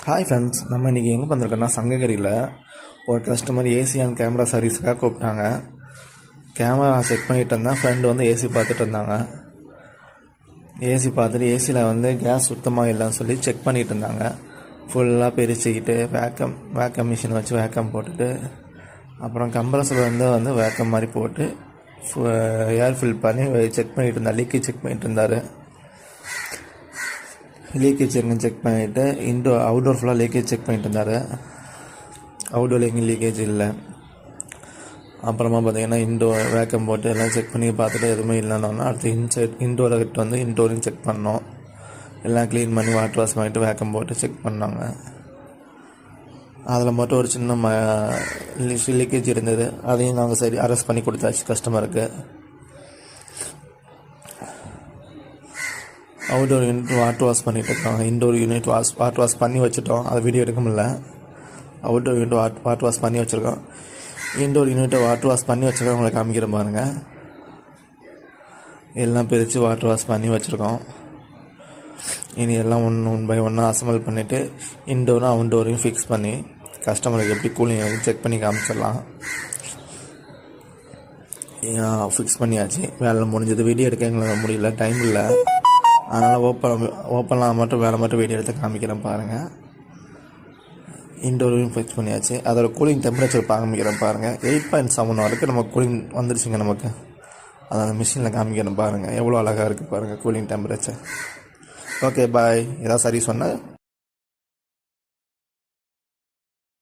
Hi friends, நம்ம இன்றைக்கி எங்கே வந்திருக்கோன்னா சங்ககிரியில் ஒரு கஸ்டமர் ஏசி அண்ட் கேமரா சர்வீஸுக்காக கூப்பிட்டாங்க. கேமரா செக் பண்ணிகிட்டு இருந்தேன். ஃப்ரெண்டு வந்து ஏசி பார்த்துட்டு இருந்தாங்க. ஏசி பார்த்துட்டு ஏசியில் கேஸ் சுத்தமாக இல்லைன்னு சொல்லி செக் பண்ணிகிட்டு இருந்தாங்க. ஃபுல்லாக பிரிச்சுக்கிட்டு வேக்கம் மிஷின் வச்சு வேக்கம் போட்டுட்டு அப்புறம் கம்ப்ரஸர் வேக்கம் மாதிரி போட்டு ஏர் ஃபில் பண்ணி செக் பண்ணிகிட்டு இருந்தார். லீக்கேஜ் செக் பண்ணிகிட்டு இருந்தார். லீக்கேஜ் இருக்குன்னு செக் பண்ணிவிட்டு அவுட்டோர் ஃபுல்லாக லீக்கேஜ் செக் பண்ணிட்டு இருந்தார். அவுட்டோர் எங்கேயும் லீக்கேஜ் இல்லை. அப்புறமா பார்த்தீங்கன்னா இன்டோர் வேக்கம் போட்டு எல்லாம் செக் பண்ணி பார்த்துட்டு எதுவுமே இல்லைன்னா அடுத்து இன்டோரை கிட்ட இன்டோரையும் செக் பண்ணோம். எல்லாம் க்ளீன் பண்ணி வாட்டர் வாஷ் பண்ணிவிட்டு வேக்கம் போட்டு செக் பண்ணாங்க. அதில் மட்டும் ஒரு சின்ன லீக்கேஜ் இருந்தது. அதையும் நாங்கள் சரி அரெஸ்ட் பண்ணி கொடுத்தாச்சு கஸ்டமருக்கு. அவுட்டோர் யூனிட் வாட்டர் வாஷ் பண்ணிகிட்டு இருக்கோம். இன்டோர் யூனிட் வாட்டர் வாஷ் பண்ணி வச்சுட்டோம். அதை வீடியோ எடுக்க முடியல. அவுட்டோர் யூனிட் வாட்டர் வாஷ் பண்ணி வச்சுருக்கோம். இன்டோர் யூனிட்டை வாட்டர் வாஷ் பண்ணி வச்சுருக்கோம். உங்களை காமிக்கிற பாருங்கள். எல்லாம் பிரித்து வாட்டர் வாஷ் பண்ணி வச்சுருக்கோம். இனி எல்லாம் ஒன் பை ஒன்னாக அசம்பிள் பண்ணிவிட்டு இன்டோரும் அவுட்டோரையும் ஃபிக்ஸ் பண்ணி கஸ்டமருக்கு எப்படி கூலிங் செக் பண்ணி காமிச்சிடலாம். ஃபிக்ஸ் பண்ணியாச்சு. வேலை முடிஞ்சது. வீடியோ எடுக்க எங்களுக்கு முடியல, டைம் இல்லை. அதனால் ஓப்பனில் மட்டும் வீடியோ எடுத்து காமிக்கிறேன் பாருங்கள். இன்டோரையும் ஃபிக்ஸ் பண்ணியாச்சு. அதோட கூலிங் டெம்பரேச்சர் காமிக்கிறேன் பாருங்கள். 8.7 வரைக்கும் நம்ம கூலிங் வந்துருச்சுங்க நமக்கு. அதை அந்த மிஷினில் காமிக்கிறேன் பாருங்கள். எவ்வளோ அழகாக இருக்குது பாருங்கள் கூலிங் டெம்பரேச்சர். ஓகே, பாய். ஏதாவது சரி சொன்னால்